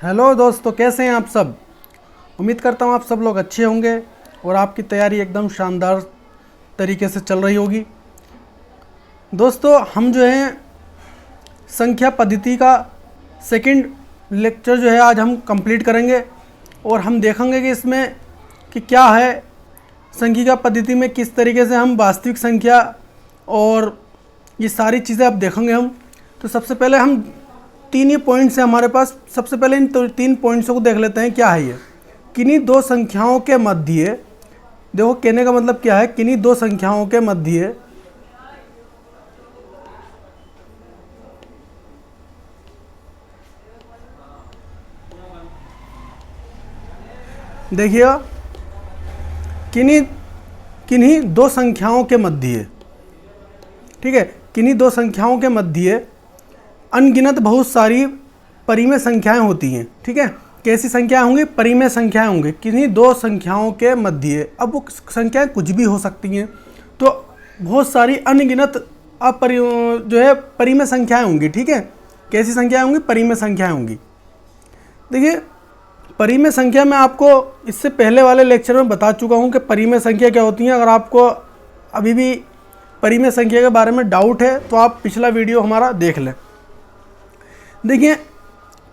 Hello दोस्तों, कैसे हैं आप सब। उम्मीद करता हूँ आप सब लोग अच्छे होंगे और आपकी तैयारी एकदम शानदार तरीके से चल रही होगी। दोस्तों, हम जो है संख्या पद्धति का सेकंड लेक्चर जो है आज हम कंप्लीट करेंगे और हम देखेंगे कि इसमें कि क्या है संख्या पद्धति में, किस तरीके से हम वास्तविक संख्या और ये सारी चीज़ें अब देखेंगे हम। तो सबसे पहले हम तीन ही पॉइंट्स हैं हमारे पास। सबसे पहले इन तीन पॉइंट्सों को देख लेते हैं। क्या है ये? किन्हीं दो संख्याओं के मध्य, देखो कहने का मतलब क्या है, किन्हीं दो संख्याओं के मध्य देखिएगा, किन्हीं दो संख्याओं के मध्य, ठीक है, किन्हीं दो संख्याओं के मध्य अनगिनत बहुत सारी परिमेय संख्याएं होती हैं। ठीक है, कैसी संख्याएं होंगी? परिमेय संख्याएं होंगी किन्हीं दो संख्याओं के मध्य। अब वो संख्याएं कुछ भी हो सकती हैं, तो बहुत सारी अनगिनत जो है परिमेय संख्याएं होंगी। ठीक है, कैसी संख्याएं होंगी? परिमेय संख्याएं होंगी। देखिए, परिमेय संख्या मैं आपको इससे पहले वाले लेक्चर में बता चुका हूं कि परिमेय संख्या क्या होती हैं। अगर आपको अभी भी परिमेय संख्या के बारे में डाउट है तो आप पिछला वीडियो हमारा देख लें। देखिए,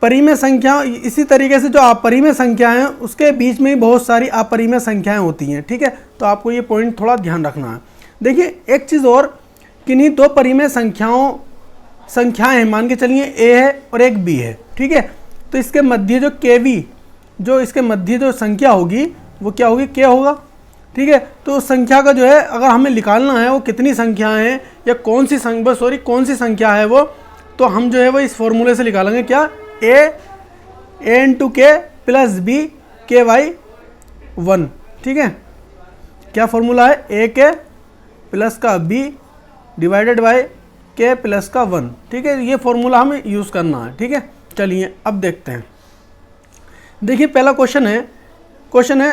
परिमेय संख्या इसी तरीके से जो अपरिमेय संख्याएं हैं उसके बीच में ही बहुत सारी अपरिमेय संख्याएं होती हैं। ठीक है, तो आपको ये पॉइंट थोड़ा ध्यान रखना है। देखिए, एक चीज़ और, किन्हीं दो परिमेय संख्याएं हैं, मान के चलिए ए है और एक बी है। ठीक है, तो इसके मध्य जो केवी, जो इसके मध्य जो संख्या होगी वो क्या होगी? के होगा। ठीक है, तो उस संख्या का जो है अगर हमें निकालना है वो कितनी संख्याएं हैं या कौन सी संख्या है वो, तो हम जो है वो इस फॉर्मूले से निकालेंगे। क्या? ए इंटू के प्लस बी के वाई 1। ठीक है, क्या फॉर्मूला है? ए के प्लस का बी डिवाइडेड बाय के प्लस का 1। ठीक है, ये फॉर्मूला हमें यूज़ करना है। ठीक है, चलिए अब देखते हैं। देखिए, पहला क्वेश्चन है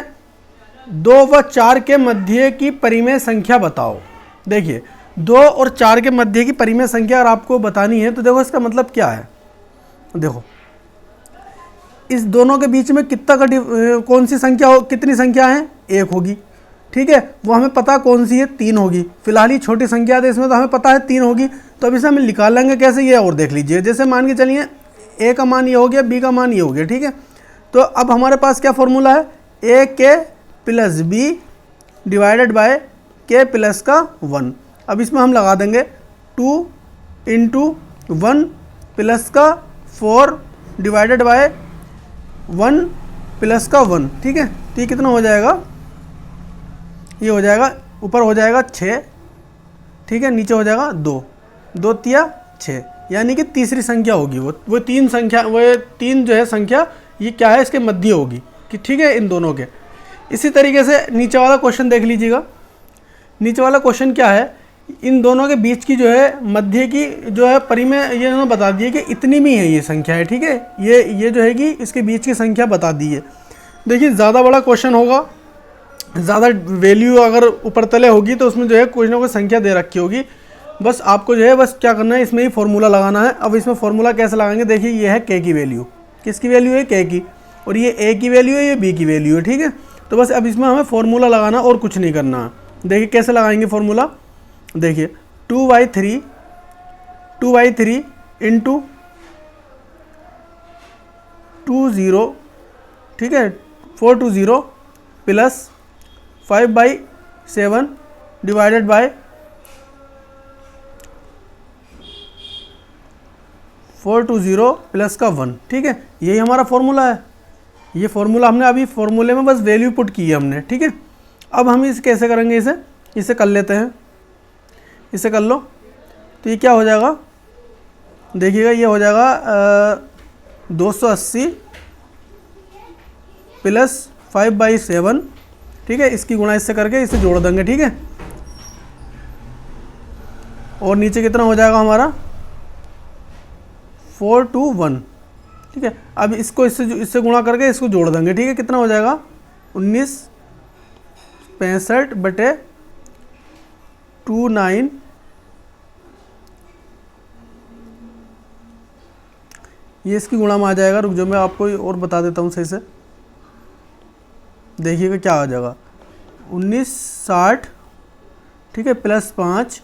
2 व 4 के मध्य की परिमेय संख्या बताओ। देखिए, 2 और 4 के मध्य की परिमेय संख्या अगर आपको बतानी है तो देखो इसका मतलब क्या है। देखो, इस दोनों के बीच में कौन सी संख्या हो, कितनी संख्या है? 1 होगी। ठीक है, वो हमें पता कौन सी है? 3 होगी। फिलहाल ही छोटी संख्या है इसमें तो हमें पता है 3 होगी। तो अब इसे हम निकाल लेंगे कैसे, ये और देख लीजिए। जैसे मान के चलिए ए का मान ये हो गया, बी का मान ये हो गया। ठीक है, तो अब हमारे पास क्या फॉर्मूला है? ए के प्लस बी डिवाइडेड बाय के प्लस का 1। अब इसमें हम लगा देंगे 2 इंटू 1 प्लस का 4 डिवाइडेड बाय 1 प्लस का 1। ठीक है, तो ये कितना हो जाएगा? ये हो जाएगा, ऊपर हो जाएगा 6। ठीक है, नीचे हो जाएगा 2, 2 तिया 6, यानी कि तीसरी संख्या होगी वो तीन जो है संख्या, ये क्या है? इसके मध्य होगी कि ठीक है, इन दोनों के। इसी तरीके से नीचे वाला क्वेश्चन देख लीजिएगा। नीचे वाला क्वेश्चन क्या है? इन दोनों के बीच की जो है मध्य की जो है परिमेय, ये उन्होंने बता दिए कि इतनी में है ये संख्या है। ठीक है, ये जो है कि इसके बीच की संख्या बता दी है। देखिए, ज़्यादा बड़ा क्वेश्चन होगा, ज़्यादा वैल्यू अगर ऊपर तले होगी तो उसमें जो है कुछ ना कुछ संख्या दे रखी होगी। बस आपको जो है बस क्या करना है, इसमें ही फॉर्मूला लगाना है। अब इसमें फॉर्मूला कैसे लगाएंगे? देखिए, ये है के की वैल्यू। किसकी वैल्यू है? के की। और ये ए की वैल्यू है, ये बी की वैल्यू है। ठीक है, तो बस अब इसमें हमें फॉर्मूला लगाना और कुछ नहीं करना है। देखिए कैसे लगाएंगे फॉर्मूला। देखिए, 2/3 इंटू 20, ठीक है, 420 प्लस 5/7 डिवाइडेड बाय 420 प्लस का 1। ठीक है, यही हमारा फॉर्मूला है। ये फॉर्मूला हमने अभी फॉर्मूले में बस वैल्यू पुट की है हमने। ठीक है, अब हम इसे कैसे करेंगे? इसे कर लेते हैं, इसे कर लो। तो ये क्या हो जाएगा? देखिएगा, ये हो जाएगा 280 प्लस 5/7। ठीक है, इसकी गुणा इससे करके इसे जोड़ देंगे। ठीक है, और नीचे कितना हो जाएगा हमारा? 421। ठीक है, अब इसको इससे गुणा करके इसको जोड़ देंगे। ठीक है, कितना हो जाएगा? 1965/29 ये इसकी गुणा में आ जाएगा। रुक जाओ मैं आपको और बता देता हूँ सही से, देखिएगा क्या आ जाएगा। 1960, ठीक है, प्लस 5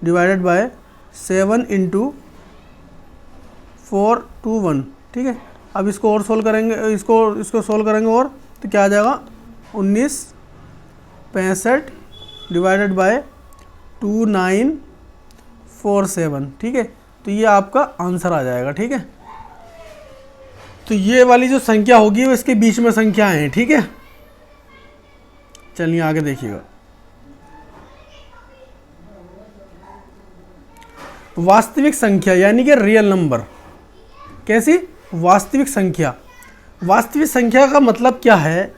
डिवाइडेड बाय 7 इंटू 421, ठीक है। अब इसको और सोल्व करेंगे, इसको सोल्व करेंगे और तो क्या आ जाएगा 1965 डिवाइडेड बाय 2947, ठीक है। तो ये आपका आंसर आ जाएगा, ठीक है। तो ये वाली जो संख्या होगी वो इसके बीच में संख्याएं हैं, ठीक है। चलिए आगे देखिएगा। वास्तविक संख्या यानी कि रियल नंबर। कैसी? वास्तविक संख्या। वास्तविक संख्या का मतलब क्या है?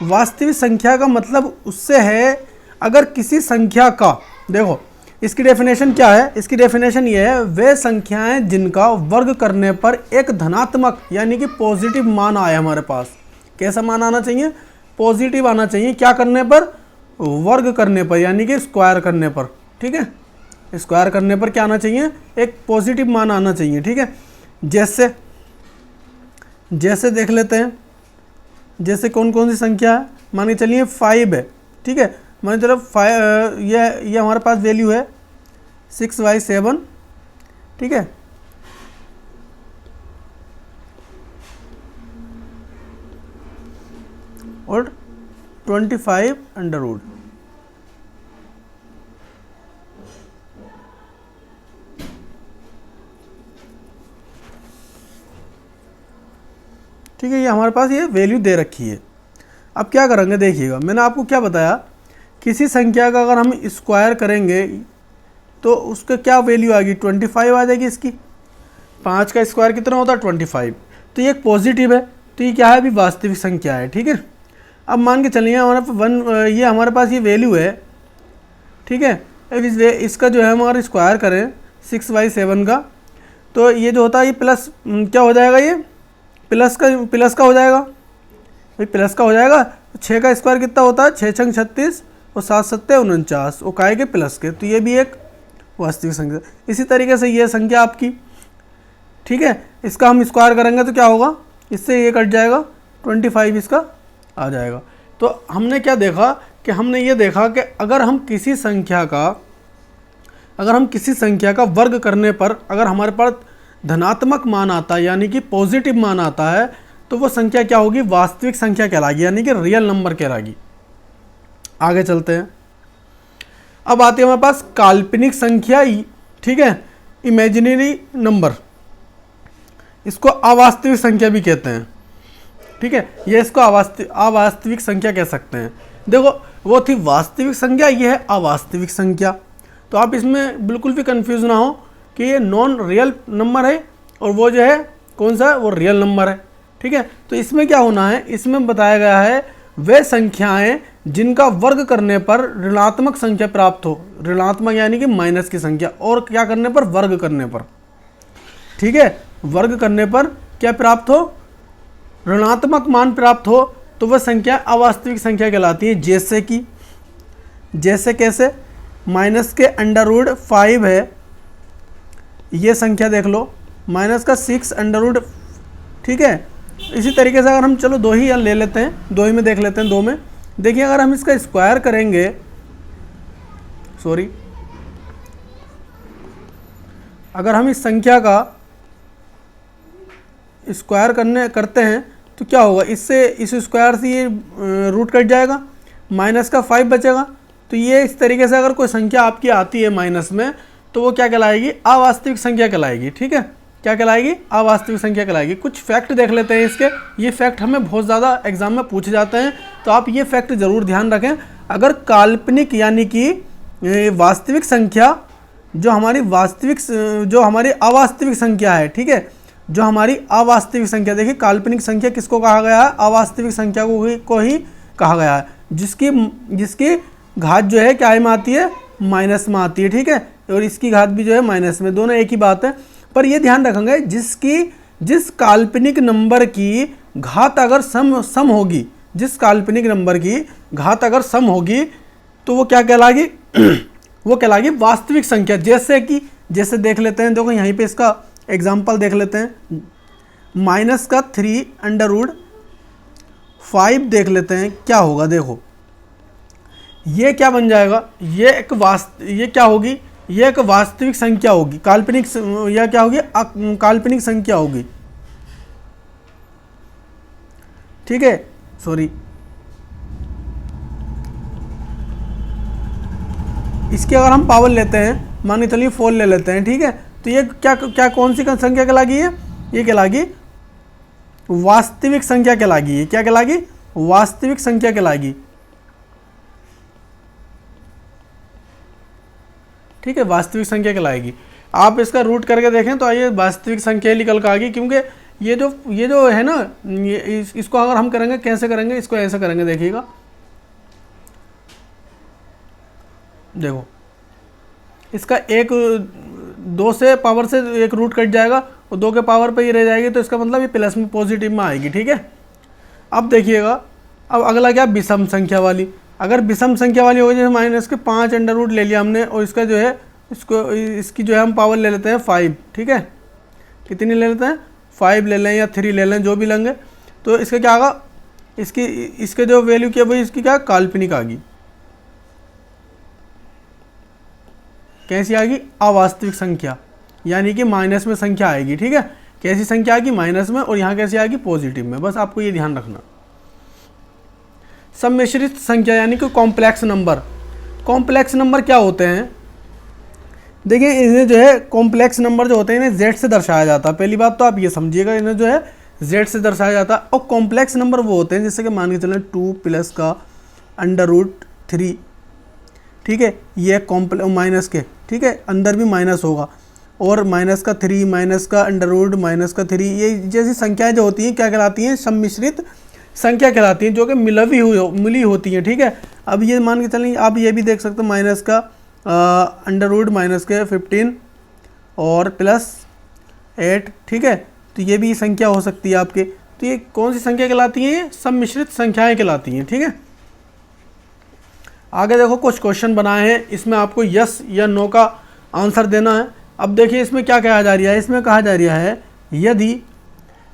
वास्तविक संख्या का मतलब उससे है, अगर किसी संख्या का, देखो इसकी डेफिनेशन क्या है, इसकी डेफिनेशन ये है, वे संख्याएं जिनका वर्ग करने पर एक धनात्मक यानी कि पॉजिटिव मान आए हमारे पास। कैसा मान आना चाहिए? पॉजिटिव आना चाहिए। क्या करने पर? वर्ग करने पर, यानी कि स्क्वायर करने पर, ठीक है। स्क्वायर करने पर क्या आना चाहिए? एक पॉजिटिव मान आना चाहिए, ठीक है। जैसे देख लेते हैं, जैसे कौन कौन सी संख्या है। मान के चलिए 5 है, ठीक है। मान चलो 5, ये हमारे पास वैल्यू है 6/7, ठीक है। और 25√। ठीक है, ये हमारे पास ये वैल्यू दे रखी है। अब क्या करेंगे देखिएगा, मैंने आपको क्या बताया, किसी संख्या का अगर हम स्क्वायर करेंगे तो उसका क्या वैल्यू आएगी? 25 आ जाएगी इसकी। 5 का स्क्वायर कितना होता है? 25। तो ये एक पॉजिटिव है, तो ये क्या है? अभी वास्तविक संख्या है, ठीक है। अब मान के चलिए ये हमारे पास ये वैल्यू है, ठीक है। अब इसका जो है हमारा स्क्वायर करें 6/7 का, तो ये जो होता है ये प्लस क्या हो जाएगा? ये प्लस का हो जाएगा भाई, प्लस का हो जाएगा। 6 का स्क्वायर कितना होता है? 6 छंग 36 और 7 सत्ते 49, वो काय के प्लस के, तो ये भी एक वास्तविक संख्या। इसी तरीके से ये संख्या आपकी, ठीक है, इसका हम स्क्वायर करेंगे तो क्या होगा? इससे ये कट जाएगा, 25 इसका आ जाएगा। तो हमने क्या देखा कि हमने ये देखा कि अगर हम किसी संख्या का वर्ग करने पर अगर हमारे पास धनात्मक मान आता है यानी कि पॉजिटिव मान आता है, तो वो संख्या क्या होगी? वास्तविक संख्या कहलाएगी, यानी कि रियल नंबर कहलाएगी। आगे चलते हैं। अब आती है हमारे पास काल्पनिक संख्या, ठीक है, इमेजिनरी नंबर। इसको अवास्तविक संख्या भी कहते हैं, ठीक है। ये इसको अवास्तविक संख्या कह सकते हैं। देखो वो थी वास्तविक संख्या, ये है अवास्तविक संख्या। तो आप इसमें बिल्कुल भी कंफ्यूज ना हो कि ये नॉन रियल नंबर है और वो जो है कौन सा है? वो रियल नंबर है, ठीक है। तो इसमें क्या होना है? इसमें बताया गया है वे संख्याएं जिनका वर्ग करने पर ऋणात्मक संख्या प्राप्त हो। ऋणात्मक यानी कि माइनस की संख्या, और क्या करने पर? वर्ग करने पर, ठीक है। वर्ग करने पर क्या प्राप्त हो? ऋणात्मक मान प्राप्त हो, तो वह संख्या अवास्तविक संख्या कहलाती है। जैसे कैसे? माइनस के √5 है, ये संख्या देख लो, माइनस का 6 ठीक है। इसी तरीके से अगर हम चलो 2 ही ले लेते हैं, 2 ही में देख लेते हैं। 2 में देखिए, अगर हम इसका स्क्वायर करेंगे, अगर हम इस संख्या का स्क्वायर करते हैं तो क्या होगा? इससे इस स्क्वायर से ये रूट कट जाएगा, माइनस का 5 बचेगा। तो ये इस तरीके से अगर कोई संख्या आपकी आती है माइनस में, तो वो क्या कहलाएगी? अवास्तविक संख्या कहलाएगी, ठीक है। क्या कहलाएगी? अवास्तविक संख्या कहलाएगी। कुछ फैक्ट देख लेते हैं इसके। ये फैक्ट हमें बहुत ज़्यादा एग्जाम में पूछे जाते हैं, तो आप ये फैक्ट ज़रूर ध्यान रखें। अगर काल्पनिक यानी कि वास्तविक संख्या जो हमारी अवास्तविक संख्या है, ठीक है, जो हमारी अवास्तविक संख्या, देखिए काल्पनिक संख्या किसको कहा गया है? अवास्तविक संख्या को ही कहा गया है, जिसकी घात जो है क्या में आती है? माइनस में आती है, ठीक है। और इसकी घात भी जो है माइनस में, दोनों एक ही बात है। पर ये ध्यान रखेंगे, जिस काल्पनिक नंबर की घात अगर सम होगी, जिस काल्पनिक नंबर की घात अगर सम होगी, तो वो क्या कहलाएगी? वो कहलाएगी वास्तविक संख्या। जैसे देख लेते हैं, देखो यहीं पे इसका एग्जाम्पल देख लेते हैं। माइनस का 3√5 देख लेते हैं क्या होगा। देखो ये क्या बन जाएगा, ये क्या होगी, ये एक वास्तविक संख्या होगी, काल्पनिक या क्या होगी, काल्पनिक संख्या होगी। ठीक है, सॉरी, इसकी अगर हम पावर लेते हैं, मान के चलिए 4 ले लेते हैं। ठीक है, तो ये क्या कौन सी संख्या कहलागी है, ये कहलागी वास्तविक संख्या कहलागी। क्या कहलागी, वास्तविक संख्या कहलागी। ठीक है, वास्तविक संख्या कहलाएगी। आप इसका रूट करके देखें तो ये वास्तविक संख्या निकल कर आएगी, क्योंकि ये जो है ना, इसको अगर हम करेंगे, कैसे करेंगे, इसको ऐसे करेंगे, देखिएगा, देखो इसका 2 से पावर से एक रूट कट जाएगा और 2 के पावर पे ही रह जाएगी, तो इसका मतलब ये प्लस में, पॉजिटिव में आएगी। ठीक है, अब देखिएगा, अब अगला क्या, विषम संख्या वाली। अगर विषम संख्या वाली होगी, जैसे माइनस के 5 अंडर रूट ले लिया हमने, और इसका जो है इसकी जो है हम पावर ले लेते हैं 5। ठीक है, कितनी ले लेते हैं, 5 ले लें या 3 ले लें, जो भी लेंगे, तो इसका क्या आगा, इसके जो वैल्यू की है वही इसकी क्या, काल्पनिक आ गई। कैसी आएगी, अवास्तविक संख्या, यानी कि माइनस में संख्या आएगी। ठीक है, कैसी संख्या आएगी, माइनस में, और यहाँ कैसी आएगी, पॉजिटिव में। बस आपको ये ध्यान रखना। सम्मिश्रित संख्या यानी कि कॉम्प्लेक्स नंबर। कॉम्प्लेक्स नंबर क्या होते हैं, देखिए इन्हें जो है कॉम्प्लेक्स नंबर जो होते हैं इन्हें जेड से दर्शाया जाता है। पहली बात तो आप ये समझिएगा, इन्हें जो है जेड से दर्शाया जाता है। और कॉम्प्लेक्स नंबर वो होते हैं जैसे कि मान के चलें 2 प्लस का √3। ठीक है, ये माइनस के, ठीक है, अंदर भी माइनस होगा, और माइनस का 3, माइनस का √, माइनस का 3, ये जैसी संख्याएं जो होती हैं क्या कहलाती हैं, सम्मिश्रित संख्या कहलाती हैं, जो कि मिली होती हैं। ठीक है, अब ये मान के चलें, आप ये भी देख सकते हो, माइनस का √, माइनस के 15 और +8। ठीक है, तो ये भी संख्या हो सकती है आपके। तो ये कौन सी संख्या कहलाती हैं, ये सम्मिश्रित संख्याएं कहलाती हैं। ठीक है, आगे देखो कुछ क्वेश्चन बनाए हैं, इसमें आपको यस या नो का आंसर देना है। अब देखिए इसमें क्या कहा जा रहा है, इसमें कहा जा रहा है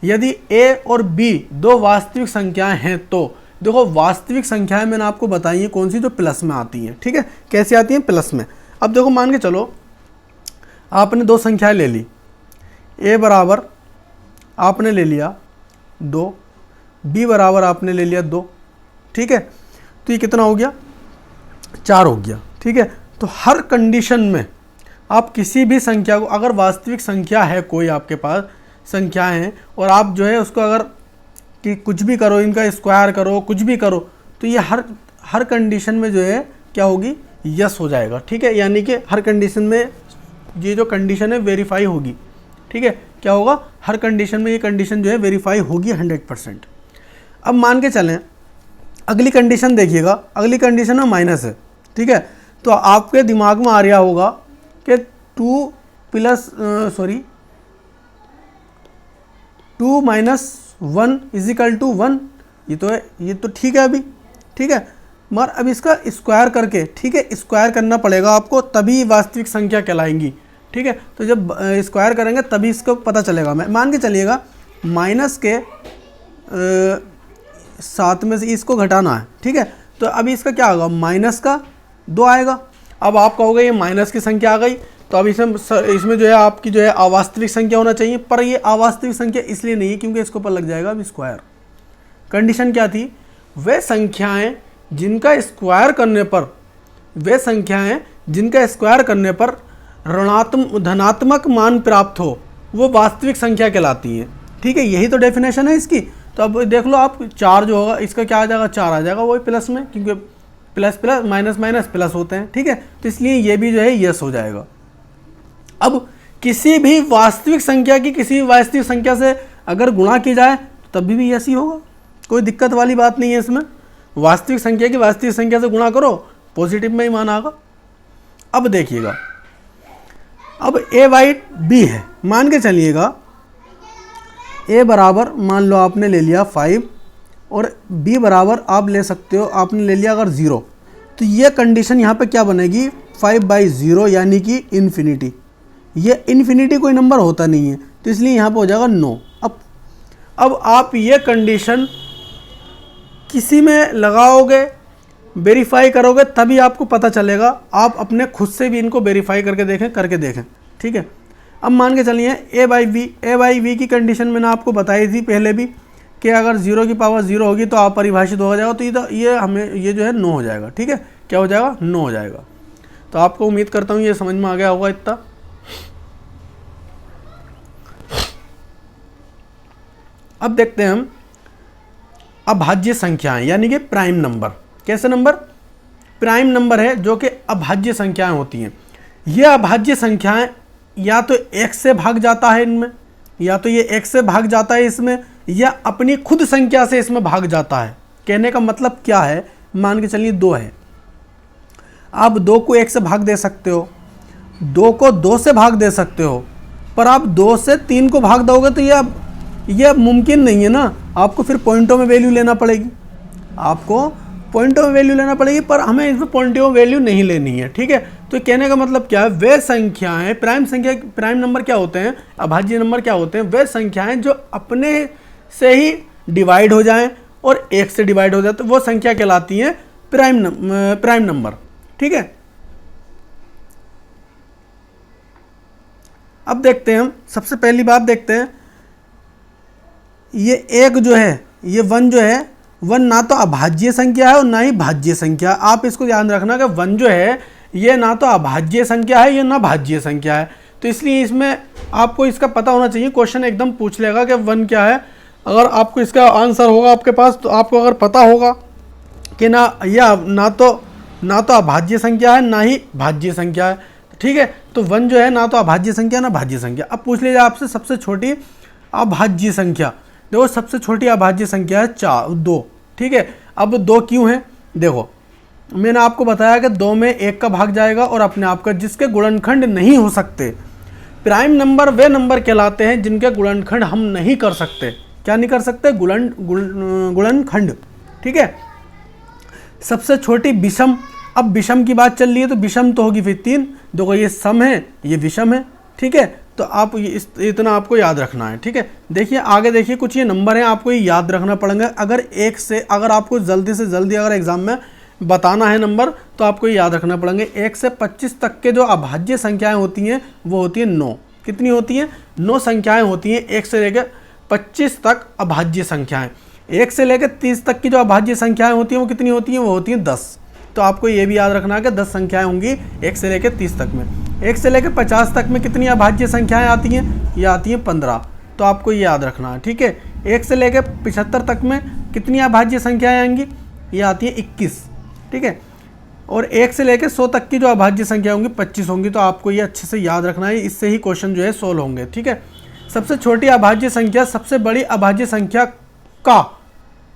यदि a और b 2 वास्तविक संख्याएं हैं, तो देखो वास्तविक संख्याएं मैंने आपको बताई हैं कौन सी, जो प्लस में आती हैं। ठीक है, कैसे आती हैं, प्लस में। अब देखो मान के चलो आपने 2 संख्याएं ले ली, a बराबर आपने ले लिया 2, b बराबर आपने ले लिया 2। ठीक है, तो ये कितना हो गया, 4 हो गया। ठीक है, तो हर कंडीशन में आप किसी भी संख्या को, अगर वास्तविक संख्या है कोई आपके पास संख्याएं हैं, और आप जो है उसको अगर कि कुछ भी करो, इनका स्क्वायर करो, कुछ भी करो, तो ये हर कंडीशन में जो है क्या होगी, यस हो जाएगा। ठीक है, यानी कि हर कंडीशन में ये जो कंडीशन है वेरीफाई होगी। ठीक है, क्या होगा, हर कंडीशन में ये कंडीशन जो है वेरीफाई होगी 100%। अब मान के चलें अगली कंडीशन देखिएगा, अगली कंडीशन में माइनस है। ठीक है, तो आपके दिमाग में आ रहा होगा कि 2 - 1 = 1, ये तो है, ये तो ठीक है अभी। ठीक है, मगर अब इसका स्क्वायर करके, ठीक है, स्क्वायर करना पड़ेगा आपको, तभी वास्तविक संख्या कहलाएंगी। ठीक है, तो जब स्क्वायर करेंगे तभी इसको पता चलेगा। मैं मान के चलिएगा माइनस के 7 में से इसको घटाना है। ठीक है, तो अभी इसका क्या होगा, माइनस का 2 आएगा। अब आप कहोगे ये माइनस की संख्या आ गई, तो अब इसमें जो है आपकी जो है अवास्तविक संख्या होना चाहिए, पर ये अवास्तविक संख्या इसलिए नहीं है क्योंकि इसके ऊपर लग जाएगा अब स्क्वायर। कंडीशन क्या थी, वे संख्याएं जिनका स्क्वायर करने पर धनात्मक मान प्राप्त हो, वो वास्तविक संख्या कहलाती हैं। ठीक है, यही तो डेफिनेशन है इसकी। तो अब देख लो आप, 4 जो होगा इसका क्या आ जाएगा, 4 आ जाएगा, वही प्लस में, क्योंकि plus plus minus minus plus होते हैं। ठीक है, तो इसलिए ये भी जो है यस हो जाएगा। अब किसी भी वास्तविक संख्या की किसी वास्तविक संख्या से अगर गुणा की जाए तो तभी भी यस ही होगा, कोई दिक्कत वाली बात नहीं है इसमें। वास्तविक संख्या की वास्तविक संख्या से गुणा करो, पॉजिटिव में ही मान आएगा। अब देखिएगा, अब a/b है, मान के चलिएगा a बराबर मान लो आपने ले लिया 5 और b बराबर आप ले सकते हो, आपने ले लिया अगर 0, तो ये कंडीशन यहाँ पे क्या बनेगी, 5/0 यानी कि इन्फिनिटी। ये इन्फिनिटी कोई नंबर होता नहीं है, तो इसलिए यहाँ पे हो जाएगा 9। अब आप ये कंडीशन किसी में लगाओगे, वेरीफाई करोगे, तभी आपको पता चलेगा। आप अपने खुद से भी इनको वेरीफाई करके देखें, ठीक है। अब मान के चलिए ए बाई वी की कंडीशन मैंने आपको बताई थी पहले भी कि अगर 0 की पावर 0 होगी तो अपरिभाषित हो जाएगा, तो ये जो है 9 हो जाएगा, ठीक है। क्या हो जाएगा? 9 हो जाएगा। तो आपको उम्मीद करता हूँ ये समझ में आ गया होगा इतना। अब देखते हैं हम अभाज्य संख्याएं, यानी कि प्राइम नंबर। कैसे नंबर? प्राइम नंबर है जो कि अभाज्य संख्याएं होती हैं। ये अभाज्य संख्याएं या तो x से भाग जाता है इनमें, या तो ये x से भाग जाता है इसमें, या अपनी खुद संख्या से इसमें भाग जाता है। कहने का मतलब क्या है? मान के चलिए 2 है, आप 2 को 1 से भाग दे सकते हो, 2 को 2 से भाग दे सकते हो, पर आप 2 से 3 को भाग दोगे तो यह मुमकिन नहीं है ना। आपको फिर पॉइंटों में वैल्यू लेना पड़ेगी, आपको पॉइंटों में वैल्यू लेना पड़ेगी, पर हमें इसमें पॉइंटों में वैल्यू नहीं लेनी है, ठीक है। तो कहने का मतलब क्या है? वे संख्याएं, प्राइम नंबर क्या होते हैं, अभाज्य नंबर क्या होते हैं? वे संख्याएं जो अपने से ही डिवाइड हो जाएं और 1 से डिवाइड हो जाए तो वो संख्या कहलाती है प्राइम नंबर, ठीक है। अब देखते हैं हम, सबसे पहली बात देखते हैं, ये 1 जो है, ये 1 जो है, 1 ना तो अभाज्य संख्या है और ना ही भाज्य संख्या। आप इसको ध्यान रखना कि 1 जो है ये ना तो अभाज्य संख्या है, ये ना भाज्य संख्या है। तो इसलिए इसमें आपको इसका पता होना चाहिए। क्वेश्चन एकदम पूछ लेगा कि 1 क्या है। अगर आपको इसका आंसर होगा आपके पास, तो आपको अगर पता होगा कि ना तो अभाज्य संख्या है ना ही भाज्य संख्या है, ठीक है। तो 1 जो है ना तो अभाज्य संख्या ना भाज्य संख्या। अब पूछ लीजिए आपसे सबसे छोटी अभाज्य संख्या। देखो सबसे छोटी अभाज्य संख्या है 2, ठीक है। अब 2 क्यों है? देखो मैंने आपको बताया कि 2 में 1 का भाग जाएगा और अपने आप का, जिसके गुणनखंड नहीं हो सकते। प्राइम नंबर वे नंबर कहलाते हैं जिनके गुणनखंड हम नहीं कर सकते। क्या नहीं कर सकते? गुणनखंड, ठीक है। सबसे छोटी विषम। अब विषम की बात चल रही है तो विषम तो होगी फिर 3। देखो ये सम है, ये विषम है, ठीक है। तो आप इतना आपको याद रखना है, ठीक है। देखिए आगे देखिए, कुछ ये नंबर हैं आपको ये याद रखना पड़ेंगे। अगर आपको जल्दी से जल्दी अगर एग्जाम में बताना है नंबर, तो आपको ये याद रखना पड़ेंगे। 1 से 25 तक के जो अभाज्य संख्याएं होती हैं वो होती है 9। कितनी होती हैं? 9 संख्याएं होती हैं 1 से लेकर 25 तक अभाज्य संख्याएं। 1 से लेकर 30 तक की जो अभाज्य संख्याएं होती हैं वो कितनी होती हैं? वो होती हैं 10। तो आपको ये भी याद रखना है कि 10 संख्याएं होंगी 1 से लेकर 30 तक में। 1 से लेकर 50 तक में कितनी अभाज्य संख्याएं आती हैं? ये आती हैं 15। तो आपको ये याद रखना है, ठीक है। 1 से लेकर 75 तक में कितनी अभाज्य संख्याएं आएंगी? ये आती हैं 21, ठीक है। और 1 से लेकर 100 तक की जो अभाज्य संख्या होंगी 25 होंगी। तो आपको ये अच्छे से याद रखना है, इससे ही क्वेश्चन जो है सोल्व होंगे, ठीक है। सबसे छोटी अभाज्य संख्या सबसे बड़ी अभाज्य संख्या का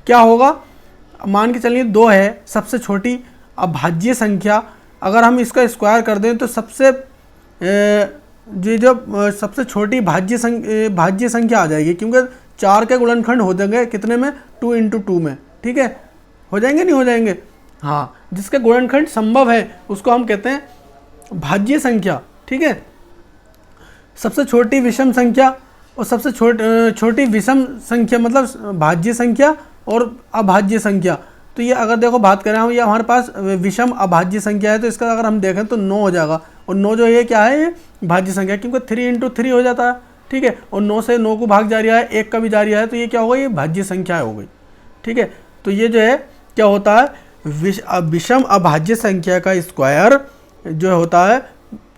क्या होगा? मान के चलिए 2 है सबसे छोटी अभाज्य संख्या। अगर हम इसका स्क्वायर कर दें तो सबसे सबसे छोटी भाज्य संख्या आ जाएगी, क्योंकि 4 के गुणनखंड हो जाएंगे कितने में? 2 × 2 में, ठीक है। हो जाएंगे नहीं हो जाएंगे? हाँ, जिसके गुणनखंड संभव है उसको हम कहते हैं भाज्य संख्या, ठीक है। सबसे छोटी विषम संख्या और सबसे छोटी विषम संख्या मतलब भाज्य संख्या और अभाज्य संख्या। तो ये अगर देखो बात करें हम, ये हमारे पास विषम अभाज्य संख्या है, तो इसका अगर हम देखें तो 9 हो जाएगा। और 9 जो है क्या है? ये भाज्य संख्या, क्योंकि 3 × 3 हो जाता है, ठीक है। और 9 से 9 को भाग जा रहा है, 1 का भी जा रहा है, तो ये क्या होगा? ये भाज्य संख्या हो गई, ठीक है। तो ये जो है क्या होता है? विषम अभाज्य संख्या का स्क्वायर जो होता है,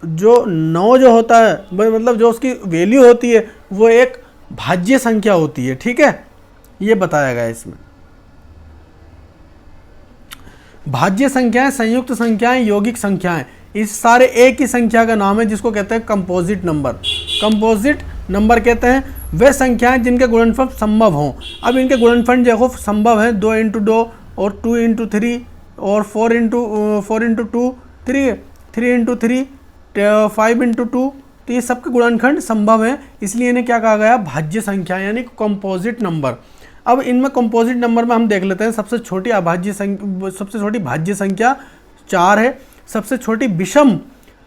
जो 9 जो होता है, मतलब जो उसकी वैल्यू होती है वो एक भाज्य संख्या होती है, ठीक है। ये बताया गया इसमें। भाज्य संख्याएं, संयुक्त संख्याएं, यौगिक संख्याएं, इस सारे एक ही संख्या का नाम है जिसको कहते हैं कंपोजिट नंबर। कंपोजिट नंबर कहते हैं वे संख्याएं जिनके गुणनफल संभव हों। अब इनके गुणनफल देखो संभव है 2 × 2 और 2 × 3 और 4 × 2 3 × 3 5 × 2। तो ये सबके गुणनखंड संभव है, इसलिए इन्हें क्या कहा गया? भाज्य संख्या, यानी कंपोजिट नंबर। अब इनमें कंपोजिट नंबर में हम देख लेते हैं। सबसे छोटी भाज्य संख्या 4 है। सबसे छोटी विषम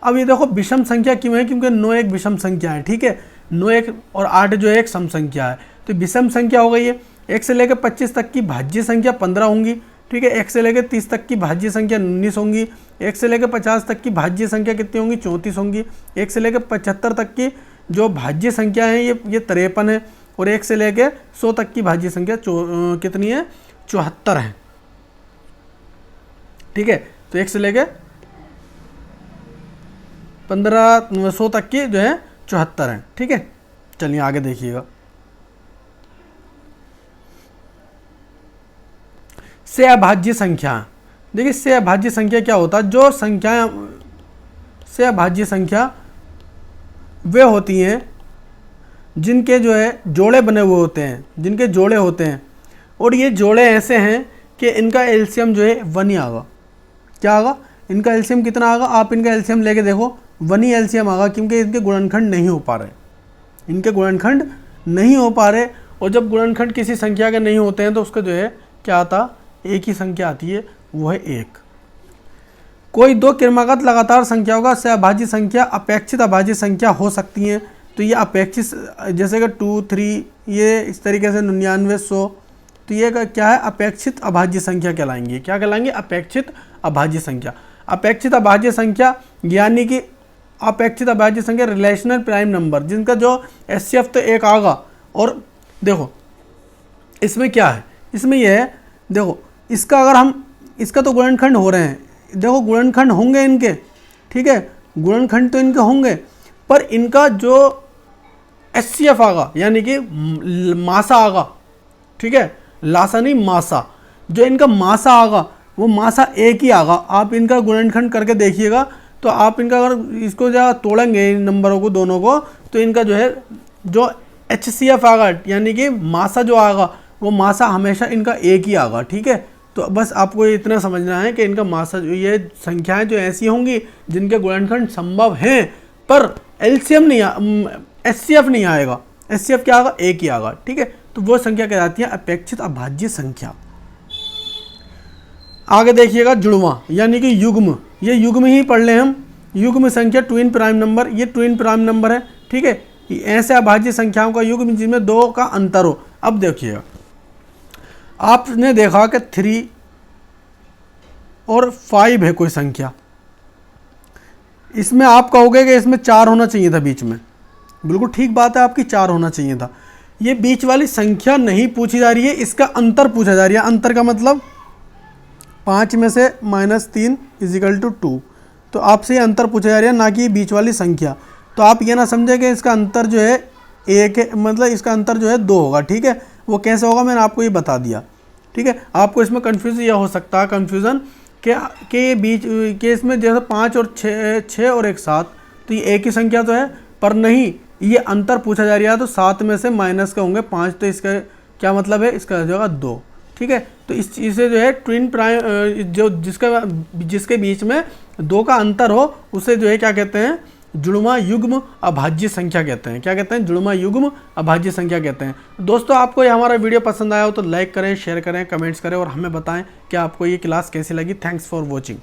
अब ये देखो विषम संख्या क्यों है, क्योंकि 9 एक विषम संख्या है, ठीक है। 9 एक और 8 जो है एक सम संख्या है, तो विषम संख्या हो गई है। 1 से लेकर 25 तक की भाज्य संख्या 15 होंगी, ठीक है। 1 से लेकर 30 तक की भाज्य संख्या 19 होंगी। 1 से लेकर 50 तक की भाज्य संख्या कितनी होंगी, 34 होंगी। 1 से लेकर 75 तक की जो भाज्य संख्या है ये 53 है। और 1 से लेकर 100 तक की भाज्य संख्या कितनी है, 74 है, ठीक है। तो 1 से लेकर 100 तक की जो है 74 है, ठीक है। चलिए आगे देखिएगा। से अभाज्य संख्या, देखिए से अभाज्य संख्या क्या होता है, जो संख्याएं से अभाज्य संख्या वे होती हैं जिनके जो है जोड़े बने हुए होते हैं, जिनके जोड़े होते हैं, और ये जोड़े ऐसे हैं कि इनका एलसीएम जो है 1 ही आगा। क्या आगा, इनका एलसीएम कितना आगा, आप इनका एलसीएम लेके देखो 1 ही एलसीएम आगा, क्योंकि इनके गुणनखंड नहीं हो पा रहे, इनके गुणनखंड नहीं हो पा रहे। और जब गुणनखंड किसी संख्या के नहीं होते हैं तो उसका जो है क्या आता, एक ही संख्या आती है, वो है 1। कोई दो क्रमागत लगातार संख्याओं का सहअभाज्य संख्या अपेक्षित अभाज्य संख्या हो सकती है। तो ये अपेक्षित, जैसे कि 2, 3, ये इस तरीके से 99, 100, तो ये क्या है, अपेक्षित अभाज्य संख्या कहलाएंगे। क्या कहलाएंगे, अपेक्षित अभाज्य संख्या। अपेक्षित अभाज्य संख्या यानी कि अपेक्षित अभाज्य संख्या रिलेशनल प्राइम नंबर, जिनका जो एचसीएफ तो 1 आगा। और देखो इसमें क्या है, इसमें यह है, देखो इसका अगर हम, इसका तो गुणनखंड हो रहे हैं, देखो गुणनखंड होंगे इनके, ठीक है, गुणनखंड तो इनके होंगे, पर इनका जो एचसीएफ आगा यानी कि मासा आगा, ठीक है, लासा नहीं मासा, जो इनका मासा आगा वो मासा 1 ही आगा। आप इनका गुणनखंड करके देखिएगा, तो आप इनका अगर इसको जब तोड़ेंगे इन नंबरों को दोनों को, तो इनका जो है जो एचसीएफ आगा यानी कि मासा जो आगा, वो मासा हमेशा इनका 1 ही आगा, ठीक है। तो बस आपको इतना समझना है कि इनका मासा, ये संख्याएं जो ऐसी होंगी जिनके गुणनखंड संभव हैं पर एलसीएम नहीं, एचसीएफ नहीं आएगा, एचसीएफ क्या आएगा, 1 ही आएगा, ठीक है। तो वो संख्या कहलाती है अपेक्षित अभाज्य संख्या। आगे देखिएगा जुड़वा यानी कि युग्म, ये युग्म ही पढ़ लें हम। युग्म संख्या ट्विन प्राइम नंबर, ये ट्विन प्राइम नंबर है, ठीक है। ऐसे अभाज्य संख्याओं का युग्म जिनमें 2 का अंतर हो। अब देखिएगा, आपने देखा कि 3 और 5 है कोई संख्या, इसमें आप कहोगे कि इसमें 4 होना चाहिए था बीच में, बिल्कुल ठीक बात है, आपकी 4 होना चाहिए था। ये बीच वाली संख्या नहीं पूछी जा रही है, इसका अंतर पूछा जा रही है। अंतर का मतलब 5 में से -3 = 2, तो आपसे ये अंतर पूछा जा रहा है, ना कि बीच वाली संख्या। तो आप ये ना समझे कि इसका अंतर जो है 1 है, मतलब इसका अंतर जो है 2 होगा, ठीक है। वो कैसे होगा मैंने आपको ये बता दिया, ठीक है। आपको इसमें कन्फ्यूज़न यह हो सकता है, कन्फ्यूज़न कि ये बीच के इसमें जैसे 5 और 6 और 1 7, तो ये एक ही संख्या तो है, पर नहीं, ये अंतर पूछा जा रहा है। तो 7 में से माइनस के होंगे 5, तो इसका क्या मतलब है, इसका जो है 2, ठीक है। तो इस चीज़ से जो है ट्विन प्राइम, जो जिसके बीच में 2 का अंतर हो, उसे जो है क्या कहते हैं, जुड़वा युग्म अभाज्य संख्या कहते हैं। क्या कहते हैं, जुड़वा युग्म अभाज्य संख्या कहते हैं। दोस्तों आपको ये हमारा वीडियो पसंद आया हो तो लाइक करें, शेयर करें, कमेंट्स करें और हमें बताएं कि आपको ये क्लास कैसी लगी। Thanks for watching.